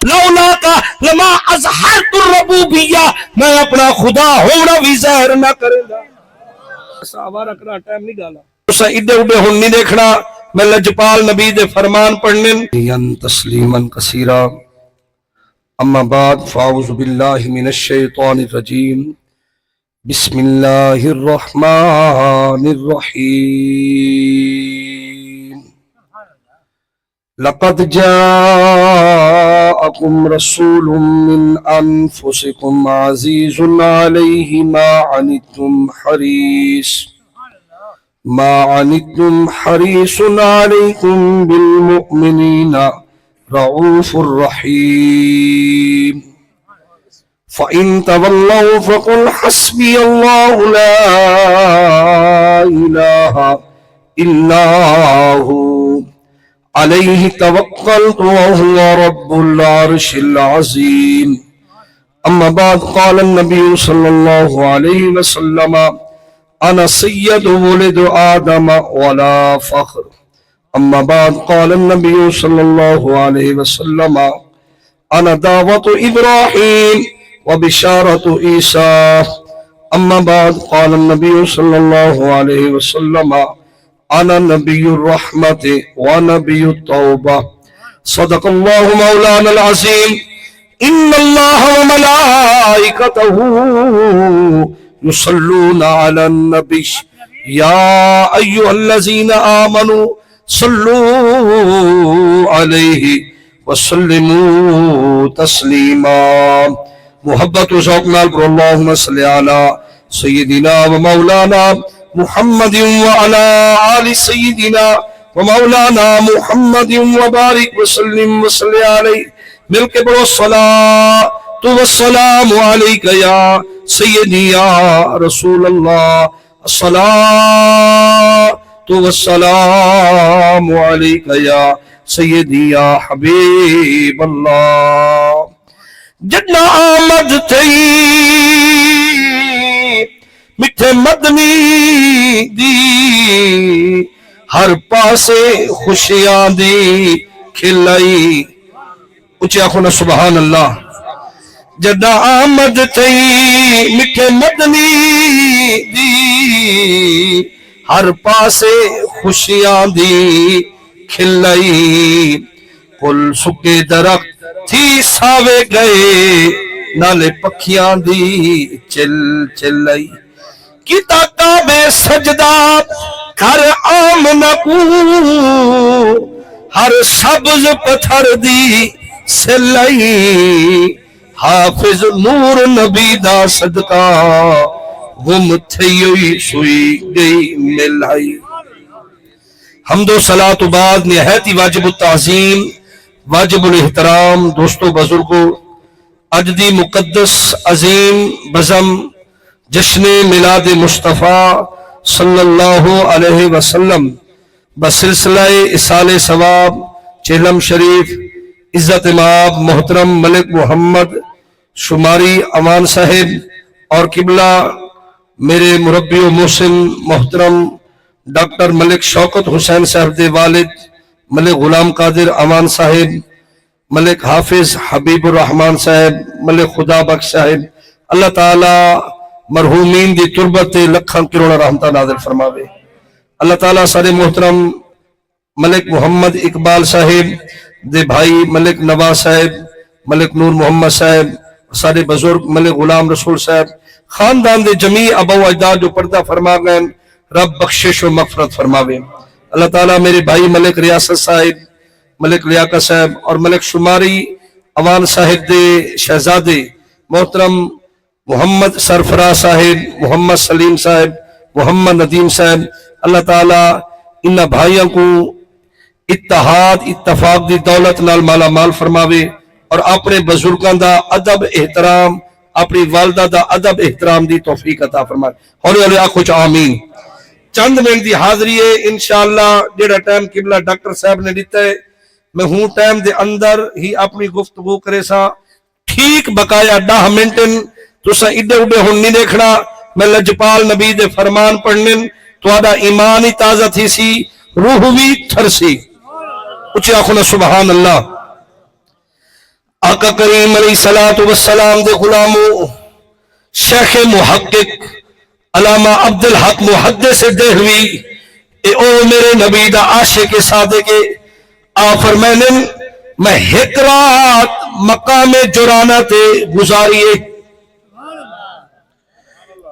لولا کا لما اظہرت الربوبیہ، میں اپنا خدا ہونا بھی ظاہر نہ کرے گا. صحابہ رکھنا ٹائم نہیں گالا اسا ایڈے اڈے ہن نہیں دیکھنا. میں لجپال نبی دے فرمان پڑھنے تسلیما کثیرا. اما بعد فاعوذ باللہ من الشیطان الرجیم. بسم اللہ الرحمن الرحیم. لقد جاءکم رسول من انفسکم عزیز علیہ ما عنتم حریص علیکم بالمؤمنین رؤوف الرحیم. فَإِن تَوَلَّوْا فَقُلْ حَسْبِيَ اللَّهُ لَا إِلَٰهَ إِلَّا هُوَ عَلَيْهِ تَوَكَّلْتُ وَهُوَ رَبُّ الْعَرْشِ الْعَظِيمِ. أما بعد قال النبي صلى الله عليه وسلم أنا سيد ولد آدم ولا فخر. أما بعد قال النبي صلى الله عليه وسلم أنا دعوة إبراهيم وبشارة عيسى. أما بعد قال النبي صلى الله عليه وسلم أنا نبي الرحمة ونبي التوبة. صدق الله مولانا العظيم. إن الله وملائكته يصلون على النبي يا أيها الذين آمنوا صلوا عليه وسلموا تسلیما. محبت و ذوق نال پر اللہم صلی علی سیدنا و مولانا محمد وعلی آل سیدنا و مولانا محمد وبارک وسلم وصلی علیہ. مل کے بڑو الصلاۃ والسلام علیک یا سیدی یا رسول اللہ. الصلاۃ والسلام علیک یا سیدی یا حبیب اللہ. جنا آمد تھی میٹھے مدنی دی، ہر پاسے خوشیاں دی کھلائی. اچھے آخو نا سبحان اللہ. جنا آمد تھی میٹھے مدنی دی، ہر پاسے خوشیاں دی کھلائی. کل سکے درخت تھی ساوے گئے، نالے پکھیاں دی چل چلائی. کیتا کعبے سجدہ کر آمنہ کو، ہر سبز پتھر دی سلائی. حافظ نور نبی دا صدقہ گم تھئی سوئی گئی ملائی. حمد و صلاۃ بعد نہایت واجب التعظیم واجب الاحترام دوستو بزرگو، اج دی مقدس عظیم بزم جشن میلاد مصطفیٰ صلی اللہ علیہ وسلم بسلسلہ اصال ثواب چہلم شریف عزت مآب محترم ملک محمد شماری امان صاحب اور قبلہ میرے مربی و محسن محترم ڈاکٹر ملک شوکت حسین صاحب دے والد ملک غلام قادر امان صاحب، ملک حافظ حبیب الرحمان صاحب، ملک خدا بخش صاحب. اللہ تعالی مرحومین دی تربت لکھاں کروڑا رحمتہ نازل فرماوے. اللہ تعالی سارے محترم ملک محمد اقبال صاحب دے بھائی ملک نواز صاحب، ملک نور محمد صاحب، سارے بزرگ ملک غلام رسول صاحب، خاندان دے جمیع ابا و اجداد جو پردہ فرما گئے، رب بخشش و مغفرت فرماوے. اللہ تعالیٰ میرے بھائی ملک ریاست صاحب، ملک لیاقت صاحب اور ملک شماری اوان صاحب دے شہزادے محترم محمد سرفراز صاحب، محمد سلیم صاحب، محمد ندیم صاحب، اللہ تعالیٰ ان بھائیوں کو اتحاد اتفاق دی دولت نال مالا مال فرماوے اور اپنے بزرگاں دا ادب احترام، اپنی والدہ دا ادب احترام دی توفیق عطا فرمائے. ہولی ہولی آخو چا آمین. چند منٹ دی حاضری ہے انشاءاللہ. جیڑا ٹائم قبلہ ڈاکٹر صاحب نے دیتا ہے میں ہوں ٹائم دے اندر ہی اپنی گفتگو کرے سا ٹھیک بقایا 10 منٹن. تو سا ایڈے اڈے ہون نہیں دیکھنا. میں لجپال نبی دے فرمان پڑھنے تو آدھا ایمان ہی تازہ تھی سی، روح بھی تھر سی. اچھے آخونا سبحان اللہ. آقا کریم علیہ الصلوۃ والسلام دے غلاموں، شیخ محقق علامہ عبدالحق محدث دہلوی اے او میرے نبی دا عاشق صادق آ فرمائیں میں ایک رات مقام جرانہ تے گزاریے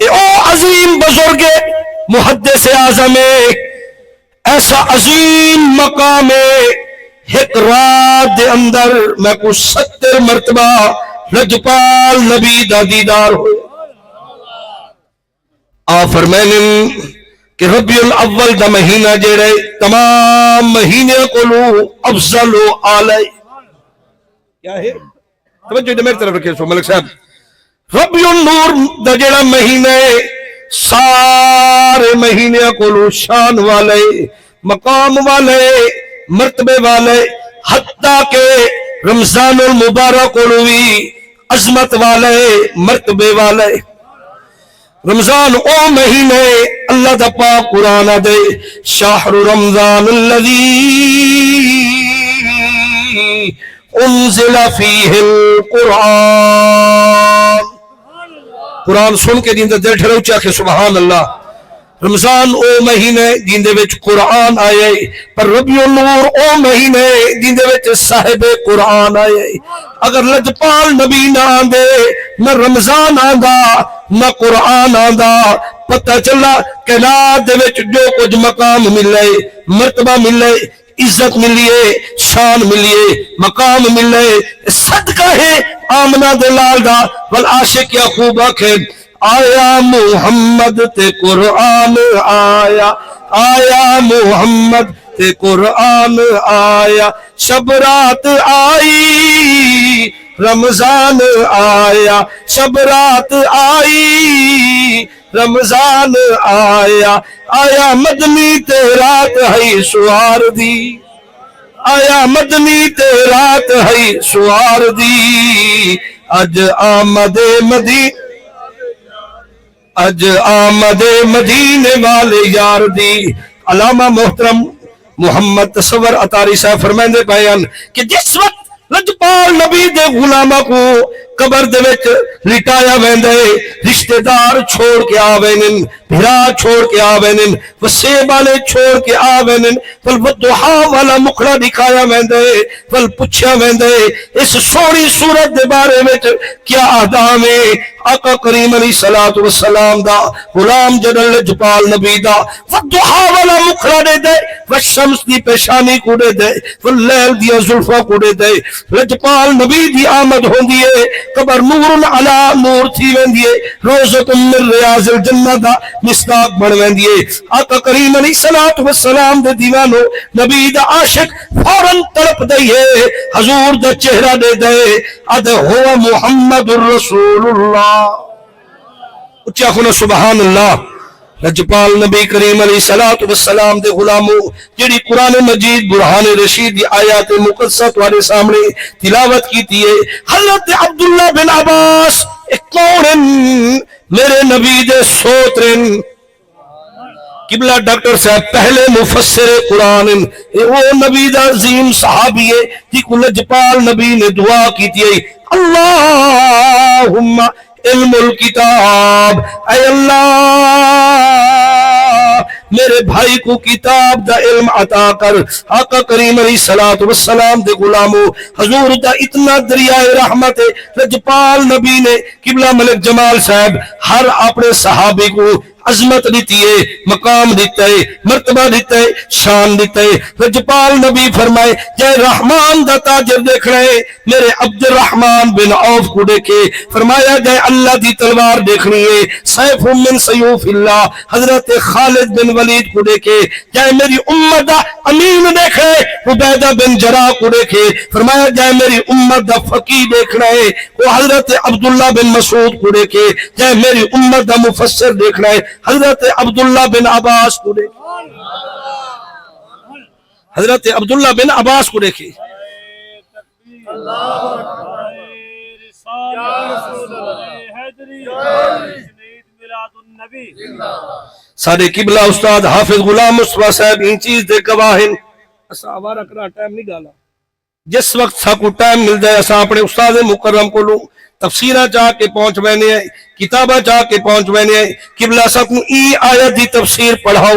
اے او عظیم بزرگ محدث اعظم ایسا عظیم مقام ایک رات دے اندر میں کو 70 مرتبہ لجپال نبی دا دیدار ہو آ فرمائیں کہ ربیع الاول دا مہینہ جڑے تمام مہینے کو افضل و اعلی کیا ہے توجہ میری طرف رکھیں سو ملک صاحب ربیع النور دا جڑا مہینہ سارے مہینے کو شان والے مقام والے مرتبے والے حتیٰ کہ رمضان المبارک کو بھی عظمت والے مرتبے والے رمضان او مہینے اللہ دا پاک قرآن دے شہر رمضان الذی انزل فیہ القرآن قرآن سن کے دین دے دل ٹھہرو چاہے سبحان اللہ رمضان او مہینے جن دے وچ قرآن آئے پر ربیع النور او مہینے جن دے وچ صاحب قرآن آئے اگر لجپال نبی نہ آندے نہ رمضان آندا نہ قرآن آندا پتہ چلا کائنات دے وچ جو کچھ مقام ملے مرتبہ ملے عزت ملیے شان ملیے مقام ملے صدقہ ہے آمنہ دلال دا والعاشق یعقوب آکھے آیا محمد تے قرآن آیا آیا محمد تے قرآن آیا شب رات آئی رمضان آیا شب رات آئی رمضان آیا آیا مدنی تے رات ہے سوار دی آیا مدنی تے رات ہے سوار دی اج آمد مدی اج آمد مدینے والے یار دی علامہ محترم محمد تصور اتاری صاحب فرمائندے بیان کہ جس وقت لجپال نبی دے غلامہ کو قبر دے وچ لٹایا ویندے رشتہ دار چھوڑ کے آوینن بھرا چھوڑ کے آوینن وسیب والے چھوڑ کے آوینن پل ودحا والا مکھڑا دکھایا ویندے پل پچھیا ویندے اس سوڑی صورت دے بارے وچ کیا احکام ہے آقا کریم علیہ الصلوۃ والسلام دا غلام جڑا لجپال نبی دا ودحا والا مکھڑا دے دے والشمس دی پیشانی کو دے دے واللیل دی زلفاں کو دے دے لجپال نبی دی آمد ہوندی ہے قبر نور علی نور تھی ویندی ہے روزۃ من ریاض الجنہ دا مصداق بن ویندی ہے آقا کریم علیہ الصلوۃ والسلام دے دیوانو نبی دا عاشق فوراً تڑپ دئی ہے حضور دا چہرہ دے دے اد ہوا محمد الرسول اللہ اچھا کھنا سبحان اللہ لجپال نبی کریم علیہ الصلوۃ والسلام دے غلاموں جڑی قرآن مجید برہان رشید دی آیات مقدسہ تمہارے سامنے تلاوت کیتی ہے حضرت عبداللہ بن عباس کون میرے نبی دے سوترن قبلہ ڈاکٹر صاحب پہلے مفسر قرآن وہ نبی دا عظیم صحابی ہے جی کو لجپال نبی نے دعا کیتی ہے اللہم علم الکتاب اے اللہ میرے بھائی کو کتاب دا علم عطا کر آقا کریم علیہ الصلوۃ والسلام دے غلاموں حضور دا اتنا دریائے رحمت لجپال نبی نے قبلہ ملک جمال صاحب ہر اپنے صحابی کو عظمت دیتی ہے مقام دیتا ہے مرتبہ دیتا ہے شان دیتا ہے لجپال نبی فرمائے جے رحمان دا تاجر دیکھ رہے میرے عبد الرحمن بن عوف کو دیکھے فرمایا جے اللہ دی تلوار دیکھنی ہے سیف من سیوف اللہ حضرت خالد بن ولید کو دیکھے جے میری امت دا امین دیکھے عبیدہ بن جراح کو دیکھے فرمایا جے میری امت دا فقی دیکھنا ہے وہ حضرت عبداللہ بن مسعود کو دیکھے جے میری امت دا مفسر دیکھنا ہے حضرت عبداللہ بن عباس کو دیکھے حضرت عبداللہ بن عباس کو دیکھے سارے قبلہ استاد حافظ غلام مصطفیٰ صاحب ان چیز دے گواہن اسا آوارہ کرا ٹائم نہیں گالا جس وقت ساکو ٹائم مل جائے اسا اپنے استاد مکرم کو لوں تفسیرہ چاہ کے پہنچ بینے ہیں کتابہ چاہ کے پہنچ بینے ہیں قبلہ ساکو ای آیت دی تفسیر پڑھاؤ.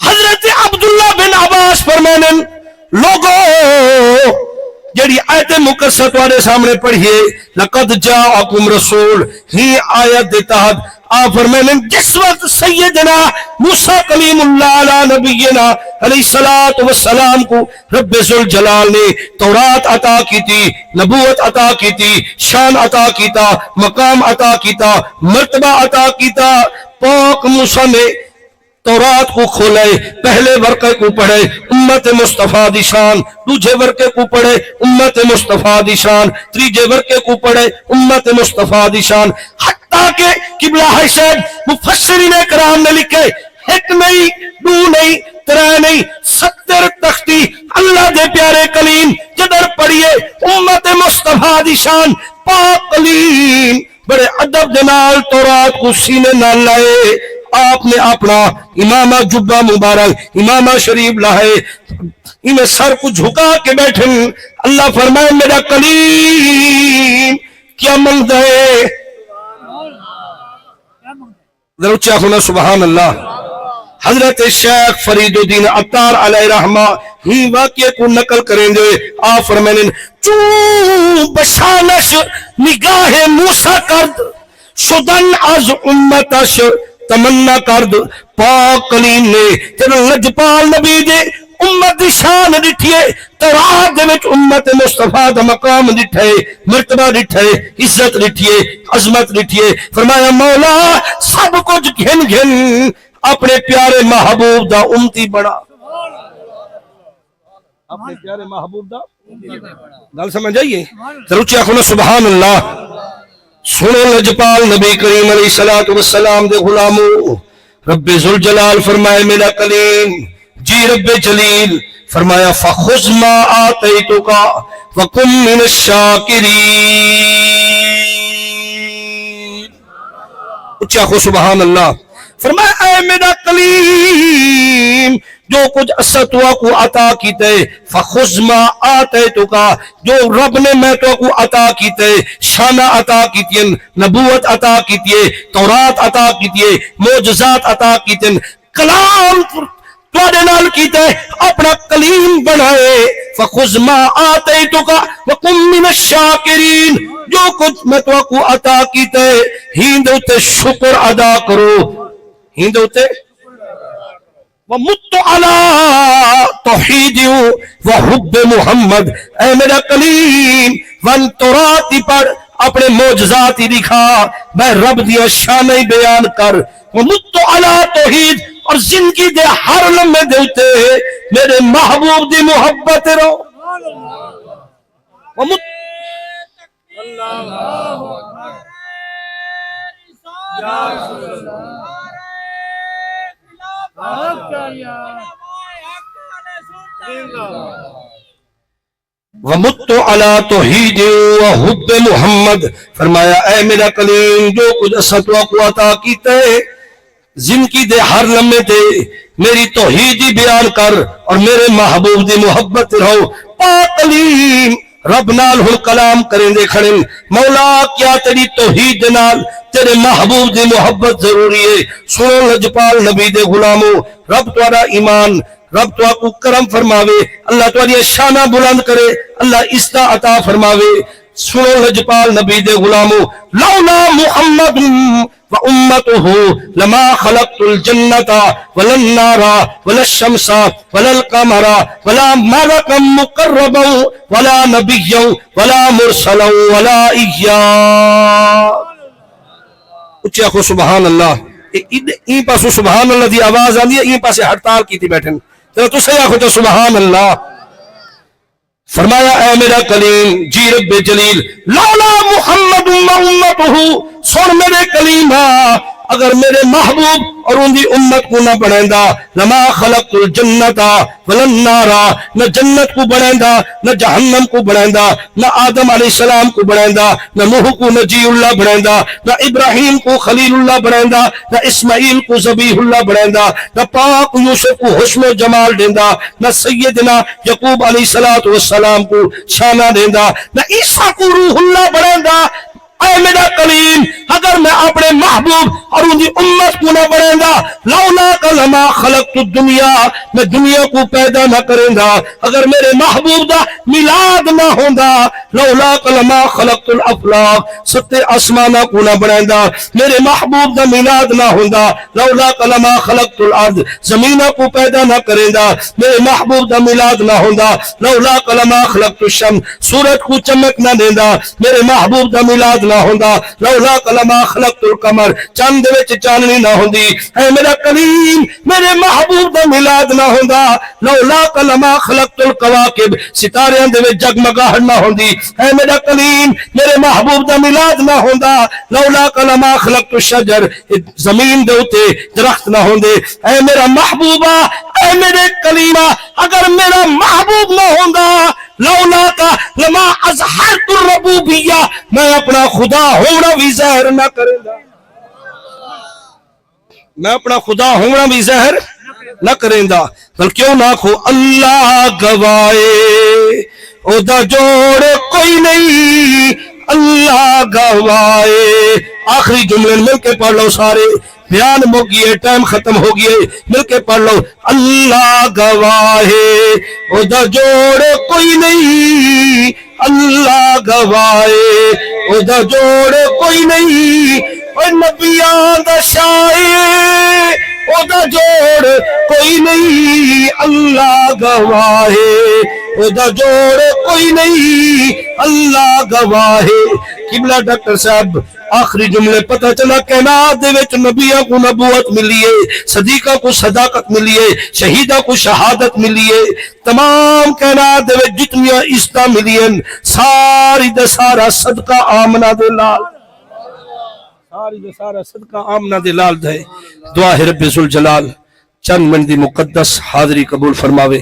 حضرت عبداللہ بن عباس فرمانے لوگوں جڑی آیت مقصد والے سامنے پڑھئے لقد جاءکم رسول ہی آیت دے تحت آپ فرمانے جس وقت سیدنا موسیٰ کلیم اللہ علیہ نبینا علیہ السلام کو رب ذوالجلال نے تورات عطا کی تھی نبوت عطا کی تھی شان عطا کی تھا مقام عطا کی تھا مرتبہ عطا کی تھا. پاک موسیٰ نے تورات کو کھولے پہلے ورقے کو پڑھے امت مصطفیٰ دی شان دوجے ورقے کو پڑھے امت مصطفیٰ دی شان تیجے ورقے کو پڑھے امت مصطفیٰ دی شان حتیٰ کہ قبلہ حسین مفسرین کرام نے لکھے ایک نہیں دو نہیں ترے نہیں 70 تختی اللہ دے پیارے کلیم جدر پڑھئے امت مصطفیٰ دی شان پاک کلیم بڑے ادب دنال تورات کو سینے نہ لائے. آپ نے اپنا امامہ جبہ مبارک امامہ شریف لائے انہیں سر کو جھکا کے بیٹھیں. اللہ فرمائے میرا کلیم کیا منگتا ہے ذرا اچھا ہونا سبحان اللہ. حضرت شیخ فرید الدین عطار علیہ رحمہ ہی واقعے کو نقل کریں گے. آپ فرمائیں چون بشانش نگاہ موسیٰ کرد شدن از امتش تمنا کرد. پاک کلیم نے تیرا لجپال نبی دے امت دی شان ڈٹھئے تورات دے وچ امت مصطفیٰ دا مقام ڈٹھئے مرتبہ ڈٹھئے عزت ڈٹھئے عظمت ڈٹھئے. فرمایا مولا سب کچھ گھن گھن اپنے پیارے محبوب دا امتی بڑا اپنے پیارے محبوب دا گل سمجھ آئیے تروچی آخونا سبحان اللہ. سنو لجپال نبی کریم علیہ السلام دے غلامو رب ذوالجلال فرمائے میرا کلیم جی رب جلیل فرمایا فخذ ما آتیتک وکن من الشاکرین. اچھا خو سبحان اللہ. فرمایا اے میرا کلیم جو کچھ اسطوہ کو عطا کیتے فخذ ما آتیتک جو رب نے میں تو کو عطا کیتے شانہ عطا کیتے نبوت عطا کیتے تورات عطا کیتے معجزات عطا کیتے کلام توڑے نال کیتے اپنا کلیم بنائے. فخذ ما آتیتک وکن من الشاکرین جو کچھ میں تو کو عطا کیتے ہند تے شکر ادا کرو ہند تے وَمُتُّ عَلَىٰ تَوْحِيدٍ وَحُبِّ محمد. اے میرا کلیم ون توراتی پر اپنے معجزاتی دکھا میں رب دیا شانہ بیان کر. وَمُتُّ عَلَىٰ تَوْحِيد اور زندگی دے ہر لمحے دیتے میرے محبوب دی محبت رو. وَمُتُّ وَمُتُّ عَلَىٰ تَوْحِيدٍ وَحُبِّ محمد. فرمایا اے میرا کلیم جو کچھ اسطوہ کو عطا کیتے زندگی دے ہر لمحے دے میری توحیدی بیان کر اور میرے محبوب دی محبت رہو. پاک کلیم رب نال ہن کلام کریں دے کھڑیں مولا کیا تیری توحید نال تیرے محبوب دی محبت ضروری ہے. سنو لجپال نبی دے غلامو رب تمہارا ایمان رب تو آپ کو کرم فرماوے اللہ تمہاری شانہ بلند کرے اللہ عزت عطا فرماوے. سنو لجپال نبی دے غلامو لولا محمد و امتہ لما خلقت الجنت ولا النار ولا الشمس ولا القمر ولا ملکا مقربا ولا نبیا ولا مرسلا ولا ایاک. اچھا خو سبحان اللہ. این پاسو سبحان اللہ دی آواز آندی ہے این پاسے ہڑتال کی تھی بیٹھن تو سے آخو تو سبحان اللہ. فرمایا اے میرا کلیم جی رب جلیل لولا محمد و امتہ سن میرے کلیمہ اگر میرے محبوب اور ان دی امت کو نہ بنائندا لما خلقت الجنت وللنار، نہ جنت کو بنائندا نہ جہنم کو بنائندا، نہ آدم علیہ السلام کو بنائندا، نہ نوح کو نجی اللہ بنائندا، نہ ابراہیم کو خلیل اللہ بنائندا، نہ اسماعیل کو ذبیح اللہ بنائندا، نہ پاک یوسف کو حسن و جمال دیندا، نہ سیدنا یعقوب علیہ السلام کو شانہ دیندا، نہ عیسیٰ کو روح اللہ بنائندا۔ اے میرا کلیم، اگر میں اپنے محبوب اور ان کی امت کو نہ بنیں گا، لولا لما خلقت الدنیا، میں دنیا کو پیدا نہ کریں گا۔ اگر میرے محبوب دا میلاد نہ ہوندا، لولا لما خلقت الافلاق، ستے آسمانہ کو نہ بنیں گا۔ میرے محبوب دا میلاد نہ ہوندا، لولا لما خلقت الارض، زمینہ کو پیدا نہ کریں گا۔ میرے محبوب دا میلاد نہ ہوندا، لولا لما خلقت الشمس، سورج کو چمک نہ دیندا۔ میرے محبوب دا میلاد نہ ہوندا، لولا لما خلقت القمر، چاند وچ چاندنی نہ ہوندی۔ اے میرا کلیم، میرے محبوب دا میلاد نہ ہوندا، لولا لما خلقت الکواکب، ستاریاں دے وچ جگمگاہٹ نہ ہوندی۔ اے میرا کلیم، میرے محبوب دا میلاد نہ ہوندا، لولا لما خلقت الشجر، زمین دے اوتے درخت نہ ہوندے۔ اے میرا محبوبہ، اے میرے کلیمہ، اگر میرا محبوب نہ ہوندا، لولا کا لما اظہرت الربوبیہ، میں اپنا خدا ہونا بھی ظاہر نہ کرے گا، میں اپنا خدا ہونا بھی ظاہر نہ کریں گا۔ بل کیوں نہ کھو اللہ گوائے او دا جوڑ کوئی نہیں، اللہ گوائے۔ آخری جملے مل کے پڑھ لو سارے، بیان ہو گئے، ٹائم ختم ہو گئے، مل کے پڑھ لو۔ اللہ گواہے او دا جوڑ کوئی نہیں، اللہ گواہے او دا جوڑ کوئی نہیں، او نبیان دا شاعر او دا جوڑ کوئی نہیں، اللہ گواہے او دا جوڑ کوئی نہیں، اللہ گواہے۔ قبلہ ڈاکٹر صاحب آخری جملے پتہ چلا کائنات دے وچ نبیوں کو نبوت ملی ہے، صدیقہ کو صداقت ملی ہے، شہیدہ کو شہادت ملی ہے، تمام کائنات دے وچ جتنی عزتاں ملی ہیں ساری دے سارا صدقہ آمنہ دے لال، ساری دے سارا صدقہ آمنہ دے لال دے۔ دعا ہے رب ذوالجلال چند منٹ دی مقدس حاضری قبول فرماوے۔